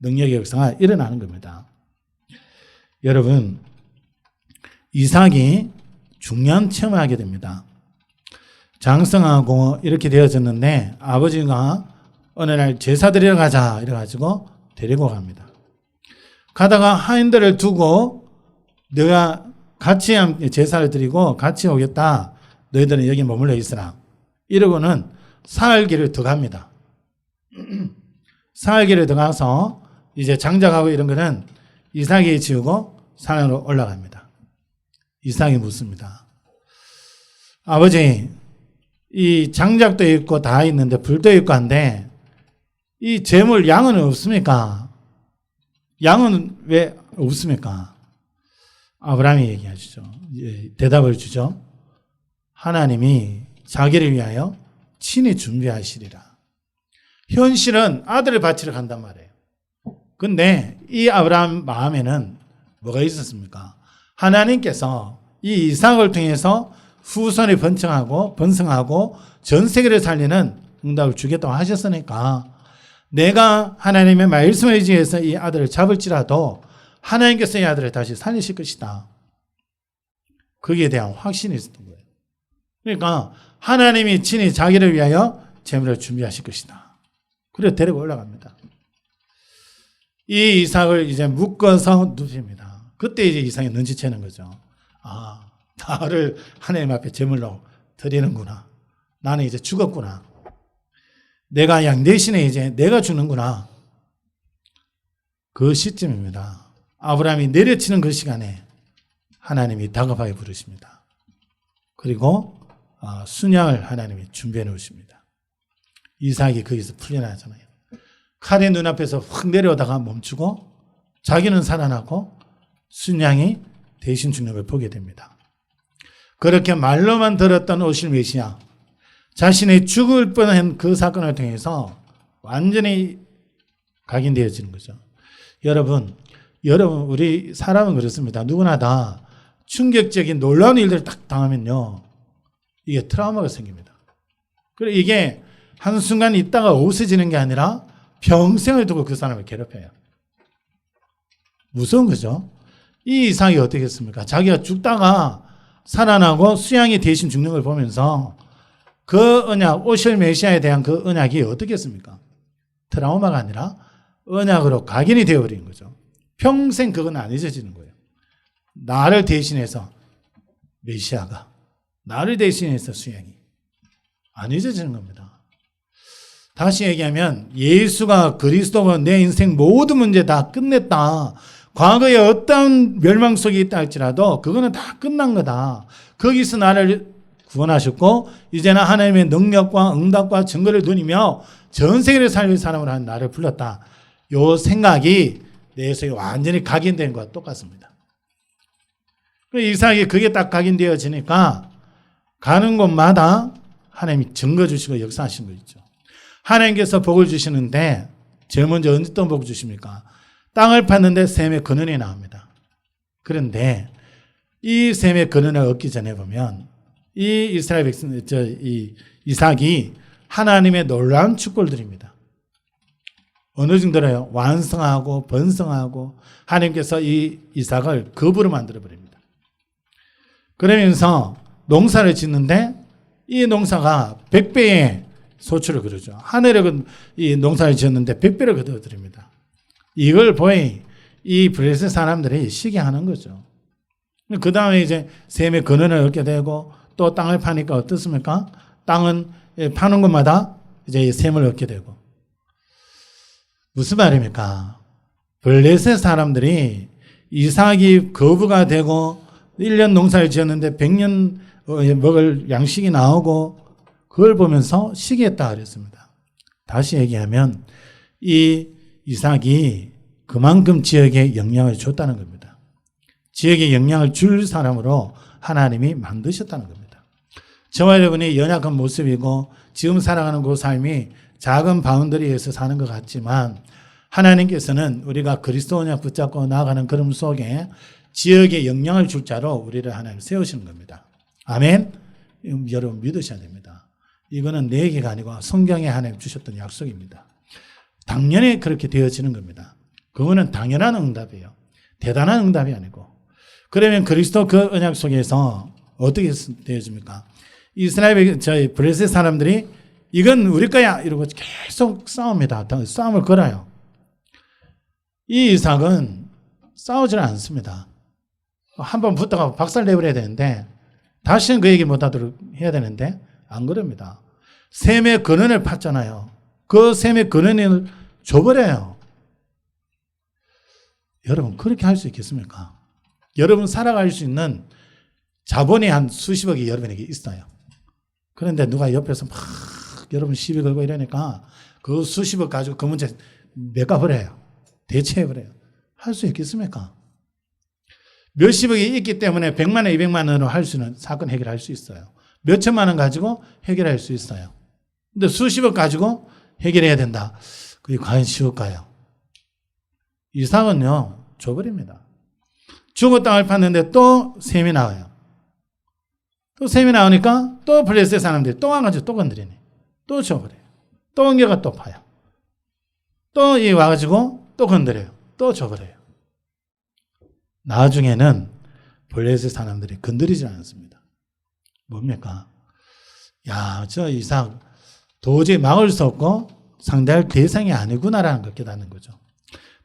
능력의 역사가 일어나는 겁니다. 여러분, 이삭이 중요한 체험을 하게 됩니다. 장성하고 이렇게 되어졌는데 아버지가 어느 날 제사 드리러 가자 이래가지고 데리고 갑니다. 가다가 하인들을 두고 내가 같이 제사를 드리고 같이 오겠다. 너희들은 여기 머물러 있으라. 이러고는 사흘길을 더 갑니다. 사흘길을 더 가서 이제 장작하고 이런 거는 이삭이 지우고 산으로 올라갑니다. 이삭이 묻습니다. 아버지, 이 장작도 있고 다 있는데 불도 있고 한데 이 재물 양은 없습니까? 양은 왜 없습니까? 아브라함이 얘기하시죠. 대답을 주죠. 하나님이 자기를 위하여 친히 준비하시리라. 현실은 아들을 바치러 간단 말이에요. 근데 이 아브라함 마음에는 뭐가 있었습니까? 하나님께서 이 이삭을 통해서 후손이 번성하고 전 세계를 살리는 응답을 주겠다고 하셨으니까 내가 하나님의 말씀에 의지해서 이 아들을 잡을지라도 하나님께서 이 아들을 다시 살리실 것이다. 거기에 대한 확신이 있었던 거예요. 그러니까 하나님이 친히 자기를 위하여 재물을 준비하실 것이다. 그래서 데리고 올라갑니다. 이 이삭을 이제 묶어서 눕힙니다. 그때 이제 이삭이 눈치채는 거죠. 아, 나를 하나님 앞에 제물로 드리는구나. 나는 이제 죽었구나. 내가 양 대신에 이제 내가 죽는구나. 그 시점입니다. 아브라함이 내려치는 그 시간에 하나님이 다급하게 부르십니다. 그리고 순양을 하나님이 준비해 놓으십니다. 이삭이 거기서 풀려나잖아요. 칼이 눈앞에서 확 내려오다가 멈추고 자기는 살아나고 순양이 대신 죽는 걸 보게 됩니다. 그렇게 말로만 들었던 오실 메시아, 자신이 죽을 뻔한 그 사건을 통해서 완전히 각인되어지는 거죠. 여러분, 우리 사람은 그렇습니다. 누구나 다 충격적인 놀라운 일들을 딱 당하면요, 이게 트라우마가 생깁니다. 그리고 이게 한순간 있다가 없어지는 게 아니라 평생을 두고 그 사람을 괴롭혀요. 무서운 거죠. 이 이삭이 어떻게 했습니까? 자기가 죽다가 살아나고 수양이 대신 죽는 걸 보면서 그 언약, 오실 메시아에 대한 그 언약이 어떻게 했습니까? 트라우마가 아니라 언약으로 각인이 되어버린 거죠. 평생 그건 안 잊어지는 거예요. 나를 대신해서 메시아가 나를 대신해서 수행이 안 잊어지는 겁니다. 다시 얘기하면 예수가 그리스도가 내 인생 모든 문제 다 끝냈다. 과거에 어떤 멸망 속에 있다 할지라도 그거는 다 끝난 거다. 거기서 나를 구원하셨고 이제는 하나님의 능력과 응답과 증거를 누리며 전 세계를 살릴 사람으로 한 나를 불렀다. 요 생각이 내 속에 완전히 각인된 것과 똑같습니다. 이상하게 그게 딱 각인되어지니까 가는 곳마다 하나님이 증거 주시고 역사하신 거 있죠. 하나님께서 복을 주시는데 제일 먼저 어떤 복 주십니까? 땅을 팠는데 샘의 근원이 나옵니다. 그런데 이 샘의 근원을 얻기 전에 보면 이 이스라엘 백성, 이 이삭이 하나님의 놀라운 축복을 드립니다. 어느 정도로요? 완성하고 번성하고 하나님께서 이 이삭을 겁으로 만들어 버립니다. 그러면서 농사를 짓는데 이 농사가 100배의 소출을 거두죠. 하늘에 이 농사를 지었는데 100배를 거두어드립니다. 이걸 보이 이 블레셋 사람들이 시기하는 거죠. 그 다음에 이제 셈의 근원을 얻게 되고 또 땅을 파니까 어떻습니까? 땅은 파는 것마다 이제 셈을 얻게 되고. 무슨 말입니까? 블레셋 사람들이 이삭이 거부가 되고 1년 농사를 지었는데 100년 먹을 양식이 나오고 그걸 보면서 시기했다 그랬습니다. 다시 얘기하면 이 이삭이 그만큼 지역에 영향을 줬다는 겁니다. 지역에 영향을 줄 사람으로 하나님이 만드셨다는 겁니다. 저와 여러분이 연약한 모습이고 지금 살아가는 그 삶이 작은 바운더리에서 사는 것 같지만 하나님께서는 우리가 그리스도 언약 붙잡고 나아가는 걸음 속에 지역에 영향을 줄 자로 우리를 하나님 세우시는 겁니다. 아멘? 여러분 믿으셔야 됩니다. 이거는 내 얘기가 아니고 성경에 하나님 주셨던 약속입니다. 당연히 그렇게 되어지는 겁니다. 그거는 당연한 응답이에요. 대단한 응답이 아니고. 그러면 그리스도 그 언약 속에서 어떻게 되어집니까? 이스라엘, 저희 블레셋 사람들이 이건 우리 거야 이러고 계속 싸웁니다. 싸움을 걸어요. 이 이삭은 싸우질 않습니다. 한번 붙다가 박살 내버려야 되는데 다시는 그 얘기 못하도록 해야 되는데 안 그럽니다. 셈의 근원을 팠잖아요. 그 셈의 근원을 줘버려요. 여러분 그렇게 할 수 있겠습니까? 여러분 살아갈 수 있는 자본이 한 수십억이 여러분에게 있어요. 그런데 누가 옆에서 막 여러분 시비 걸고 이러니까 그 수십억 가지고 그 문제 메꿔버려요. 대체해버려요. 할 수 있겠습니까? 몇십억이 있기 때문에 100만 원, 200만 원으로 할 수 있는 사건 해결할 수 있어요. 몇천만 원 가지고 해결할 수 있어요. 근데 수십억 가지고 해결해야 된다. 그게 과연 쉬울까요? 이삭은요, 줘버립니다. 죽은 땅을 팠는데 또 셈이 나와요. 또 셈이 나오니까 또 블레셋 사람들이 또 와가지고 또 건드리네. 또 줘버려요. 또 옮겨가 또 파요. 또 이 와가지고 또 건드려요. 또 줘버려요. 나중에는 블레셋 사람들이 건드리지 않습니다. 뭡니까? 야, 저 이삭 도저히 막을 수 없고 상대할 대상이 아니구나라는 걸 깨닫는 거죠.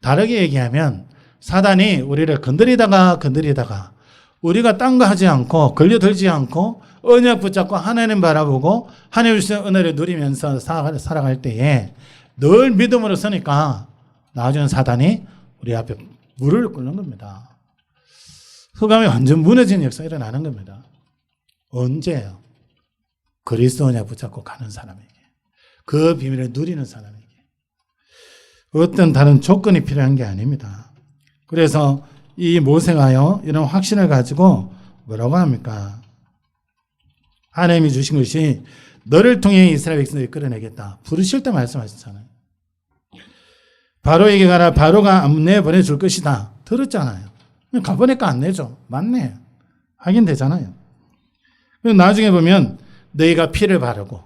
다르게 얘기하면 사단이 우리를 건드리다가 우리가 딴 거 하지 않고 걸려들지 않고 언약 붙잡고 하나님 바라보고 하나님 주신 은혜를 누리면서 살아갈 때에 늘 믿음으로 서니까 나중에 사단이 우리 앞에 무릎을 꿇는 겁니다. 흑암이 완전 무너지는 역사가 일어나는 겁니다. 언제예요? 그리스도 언약 붙잡고 가는 사람에게, 그 비밀을 누리는 사람에게. 어떤 다른 조건이 필요한 게 아닙니다. 그래서 이 모세가요, 이런 확신을 가지고 뭐라고 합니까? 하나님이 주신 것이 너를 통해 이스라엘 백성들이 끌어내겠다. 부르실 때 말씀하셨잖아요. 바로에게 가라. 바로가 내보내줄 것이다. 들었잖아요. 가보니까 안 내죠. 맞네. 하긴 되잖아요. 나중에 보면 너희가 피를 바르고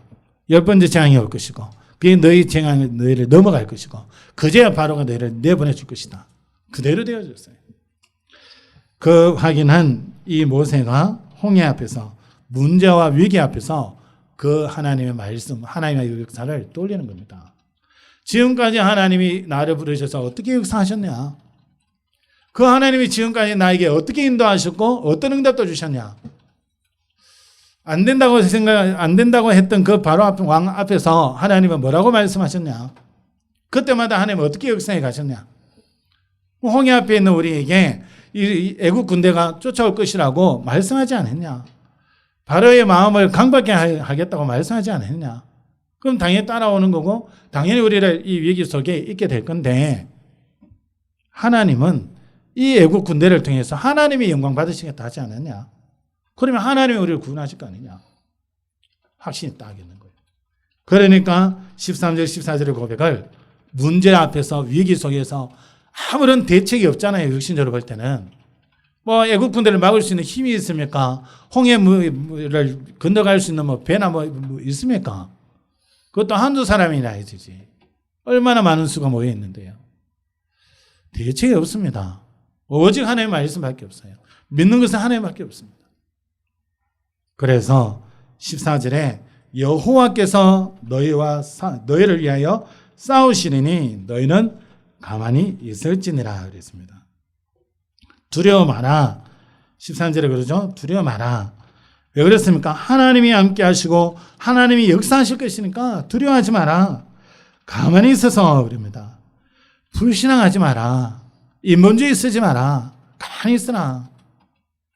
10번째 재앙이 올 것이고 그게 너희 재앙이 너희를 넘어갈 것이고 그제야 바로가 너희를 내보내줄 것이다. 그대로 되어졌어요. 그 확인한 이 모세가 홍해 앞에서 문제와 위기 앞에서 그 하나님의 말씀, 하나님의 역사를 떠올리는 겁니다. 지금까지 하나님이 나를 부르셔서 어떻게 역사하셨냐? 그 하나님이 지금까지 나에게 어떻게 인도하셨고 어떤 응답도 주셨냐? 안 된다고 안 된다고 했던 그 바로 앞 왕 앞에서 하나님은 뭐라고 말씀하셨냐? 그때마다 하나님 어떻게 역사해 가셨냐? 홍해 앞에 있는 우리에게 이 애국 군대가 쫓아올 것이라고 말씀하지 않았냐? 바로의 마음을 강박해 하겠다고 말씀하지 않았냐? 그럼 당연히 따라오는 거고 당연히 우리를 이 위기 속에 있게 될 건데 하나님은 이 애국 군대를 통해서 하나님이 영광 받으시겠다 하지 않았냐? 그러면 하나님이 우리를 구원하실 거 아니냐? 확신이 딱 있는 거예요. 그러니까 13절 14절의 고백을 문제 앞에서 위기 속에서 아무런 대책이 없잖아요. 육신적으로 볼 때는. 뭐 애국 군대를 막을 수 있는 힘이 있습니까? 홍해를 건너갈 수 있는 뭐 배나 뭐 있습니까? 그것도 한두 사람이나 해지지. 얼마나 많은 수가 모여 있는데요. 대책이 없습니다. 오직 하나님의 말씀밖에 없어요. 믿는 것은 하나님밖에 없습니다. 그래서 14절에 여호와께서 너희를 위하여 싸우시리니 너희는 가만히 있을지니라 그랬습니다. 두려워 마라. 13절에 그러죠. 두려워 마라. 왜 그랬습니까? 하나님이 함께 하시고 하나님이 역사하실 것이니까 두려워하지 마라. 가만히 있어서 그럽니다. 불신앙하지 마라. 인본주의 쓰지 마라. 가만히 있으라.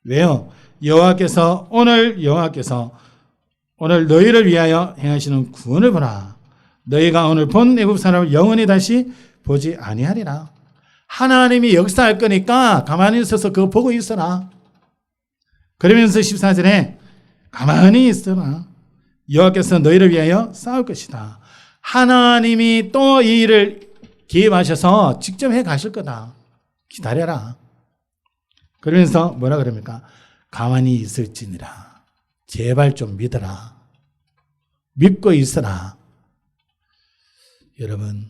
왜요? 여호와께서 오늘 너희를 위하여 행하시는 구원을 보라. 너희가 오늘 본 애굽 사람을 영원히 다시 보지 아니하리라. 하나님이 역사할 거니까 가만히 있어서 그거 보고 있어라. 그러면서 14절에 가만히 있어라. 여호와께서 너희를 위하여 싸울 것이다. 하나님이 또 이 일을 기획하셔서 직접 해 가실 거다. 기다려라. 그러면서 뭐라 그럽니까? 가만히 있을지니라. 제발 좀 믿어라. 믿고 있어라. 여러분,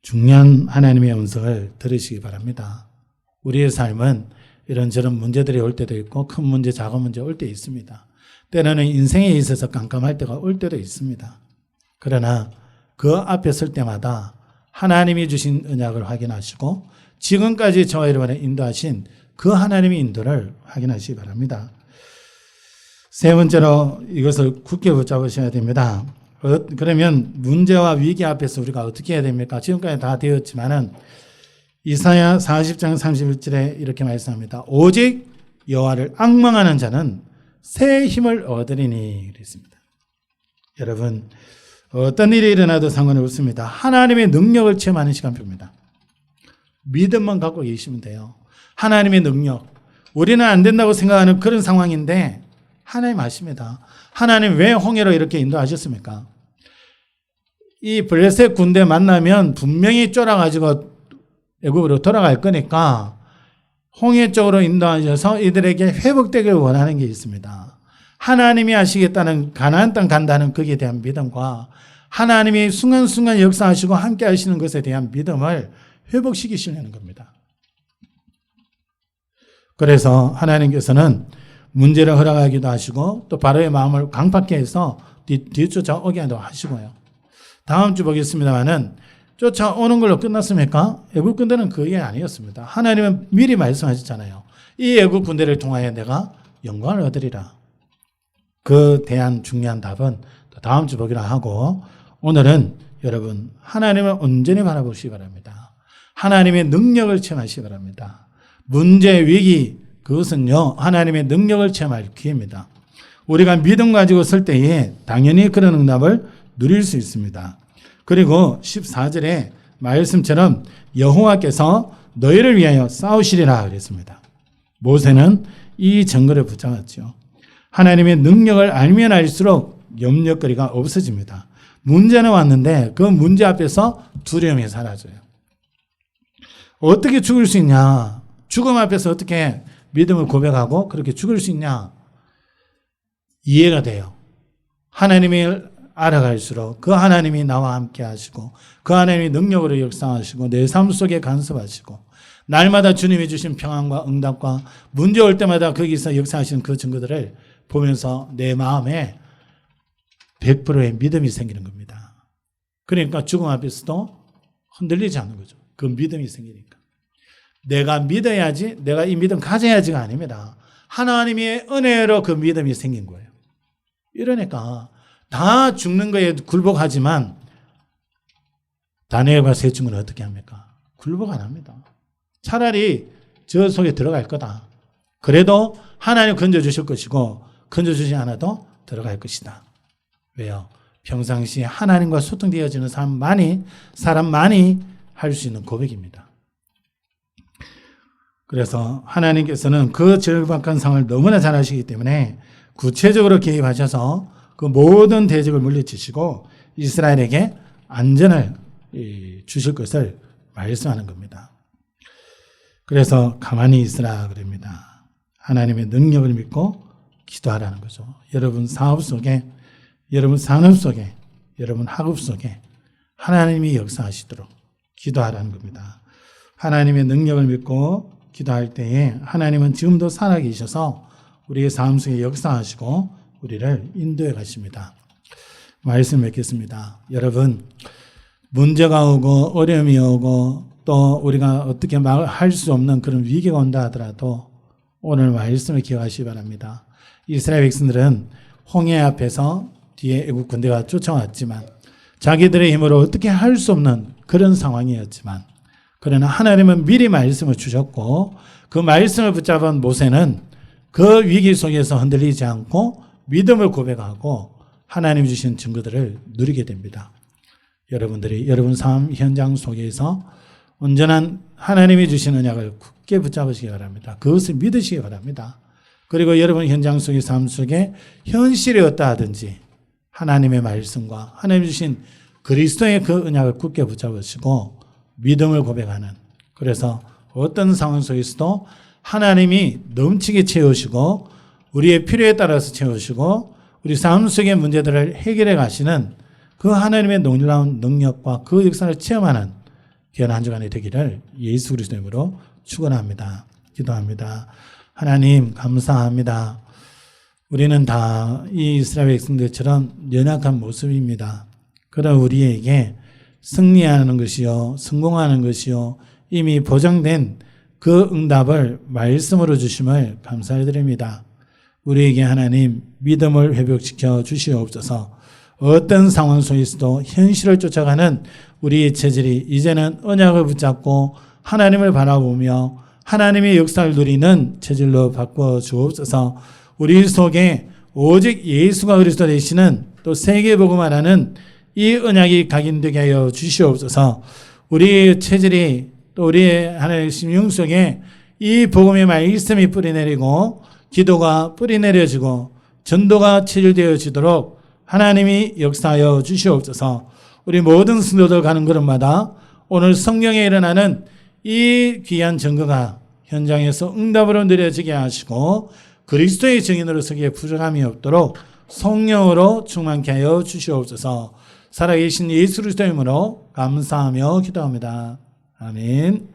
중요한 하나님의 음성을 들으시기 바랍니다. 우리의 삶은 이런저런 문제들이 올 때도 있고 큰 문제, 작은 문제 올 때 있습니다. 때로는 인생에 있어서 깜깜할 때가 올 때도 있습니다. 그러나 그 앞에 설 때마다 하나님이 주신 언약을 확인하시고 지금까지 저와 여러분을 인도하신 그 하나님의 인도를 확인하시기 바랍니다. 세 번째로 이것을 굳게 붙잡으셔야 됩니다. 그러면 문제와 위기 앞에서 우리가 어떻게 해야 됩니까? 지금까지 다 되었지만은 이사야 40장 31절에 이렇게 말씀합니다. 오직 여호와를 앙망하는 자는 새 힘을 얻으리니 그랬습니다. 여러분, 어떤 일이 일어나도 상관이 없습니다. 하나님의 능력을 체험하는 시간표입니다. 믿음만 갖고 계시면 돼요. 하나님의 능력. 우리는 안 된다고 생각하는 그런 상황인데 하나님 아십니다. 하나님 왜 홍해로 이렇게 인도하셨습니까? 이 블레셋 군대 만나면 분명히 쫄아가지고 애굽으로 돌아갈 거니까 홍해 쪽으로 인도하셔서 이들에게 회복되기를 원하는 게 있습니다. 하나님이 하시겠다는 가나안 땅 간다는 거기에 대한 믿음과 하나님이 순간순간 역사하시고 함께 하시는 것에 대한 믿음을 회복시키시려는 겁니다. 그래서 하나님께서는 문제를 허락하기도 하시고 또 바로의 마음을 강팍게 해서 뒤쫓아오게 하시고요. 다음 주 보겠습니다만은 쫓아오는 걸로 끝났습니까? 애국 군대는 그게 아니었습니다. 하나님은 미리 말씀하셨잖아요. 이 애국 군대를 통하여 내가 영광을 얻으리라. 그 대한 중요한 답은 다음 주 보기로 하고 오늘은 여러분 하나님을 온전히 바라보시기 바랍니다. 하나님의 능력을 체험하시기 바랍니다. 문제, 위기 그것은요 하나님의 능력을 체험할 기회입니다. 우리가 믿음 가지고 설 때에 당연히 그런 응답을 누릴 수 있습니다. 그리고 14절에 말씀처럼 여호와께서 너희를 위하여 싸우시리라 그랬습니다. 모세는 이 증거를 붙잡았죠. 하나님의 능력을 알면 알수록 염려거리가 없어집니다. 문제는 왔는데 그 문제 앞에서 두려움이 사라져요. 어떻게 죽을 수 있냐? 죽음 앞에서 어떻게 믿음을 고백하고 그렇게 죽을 수 있냐? 이해가 돼요. 하나님을 알아갈수록 그 하나님이 나와 함께 하시고 그 하나님이 능력으로 역사하시고 내 삶 속에 간섭하시고 날마다 주님이 주신 평안과 응답과 문제 올 때마다 거기서 역사하시는 그 증거들을 보면서 내 마음에 100%의 믿음이 생기는 겁니다. 그러니까 죽음 앞에서도 흔들리지 않는 거죠. 그 믿음이 생기니까. 내가 믿어야지, 내가 이 믿음 가져야지가 아닙니다. 하나님의 은혜로 그 믿음이 생긴 거예요. 이러니까 다 죽는 거에 굴복하지만 다니엘과 세 친구는 어떻게 합니까? 굴복 안 합니다. 차라리 저 속에 들어갈 거다. 그래도 하나님 건져주실 것이고 건져주지 않아도 들어갈 것이다. 왜요? 평상시에 하나님과 소통되어지는 사람 많이 할 수 있는 고백입니다. 그래서 하나님께서는 그 절박한 상황을 너무나 잘 아시기 때문에 구체적으로 개입하셔서 그 모든 대적을 물리치시고 이스라엘에게 안전을 주실 것을 말씀하는 겁니다. 그래서 가만히 있으라 그럽니다. 하나님의 능력을 믿고 기도하라는 거죠. 여러분 사업 속에, 여러분 산업 속에, 여러분 학업 속에 하나님이 역사하시도록 기도하라는 겁니다. 하나님의 능력을 믿고 기도할 때에 하나님은 지금도 살아계셔서 우리의 삶 속에 역사하시고 우리를 인도해 가십니다. 말씀 맺겠습니다. 여러분 문제가 오고 어려움이 오고 또 우리가 어떻게 할 수 없는 그런 위기가 온다 하더라도 오늘 말씀을 기억하시기 바랍니다. 이스라엘 백성들은 홍해 앞에서 뒤에 애국 군대가 쫓아왔지만 자기들의 힘으로 어떻게 할 수 없는 그런 상황이었지만 그러나 하나님은 미리 말씀을 주셨고 그 말씀을 붙잡은 모세는 그 위기 속에서 흔들리지 않고 믿음을 고백하고 하나님 주신 증거들을 누리게 됩니다. 여러분들이 여러분 삶 현장 속에서 온전한 하나님이 주신 언약을 굳게 붙잡으시기 바랍니다. 그것을 믿으시기 바랍니다. 그리고 여러분 현장 속의 삶 속에 현실이 어떠 하든지 하나님의 말씀과 하나님 주신 그리스도의 그 언약을 굳게 붙잡으시고 믿음을 고백하는, 그래서 어떤 상황 속에서도 하나님이 넘치게 채우시고 우리의 필요에 따라서 채우시고 우리 삶 속의 문제들을 해결해 가시는 그 하나님의 놀라운 능력과 그 역사를 체험하는 귀한 한 주간이 되기를 예수 그리스도 이름으로 축원합니다. 기도합니다. 하나님 감사합니다. 우리는 다 이 이스라엘 백성들처럼 연약한 모습입니다. 그러나 우리에게 승리하는 것이요 성공하는 것이요 이미 보장된 그 응답을 말씀으로 주심을 감사드립니다. 우리에게 하나님 믿음을 회복시켜 주시옵소서. 어떤 상황 속에서도 현실을 쫓아가는 우리의 체질이 이제는 언약을 붙잡고 하나님을 바라보며 하나님의 역사를 누리는 체질로 바꿔 주옵소서. 우리 속에 오직 예수가 그리스도 되시는 또 세계복음화라는 이 언약이 각인되게 하여 주시옵소서. 우리의 체질이 또 우리의 하나님의 심령 속에 이 복음의 말씀이 뿌리내리고 기도가 뿌리내려지고 전도가 체질되어지도록 하나님이 역사하여 주시옵소서. 우리 모든 성도들 가는 걸음마다 오늘 성경에 일어나는 이 귀한 증거가 현장에서 응답으로 누려지게 하시고 그리스도의 증인으로 서기에 부족함이 없도록 성령으로 충만케 하여 주시옵소서. 살아계신 예수 그리스도 이름으로 감사하며 기도합니다. 아멘.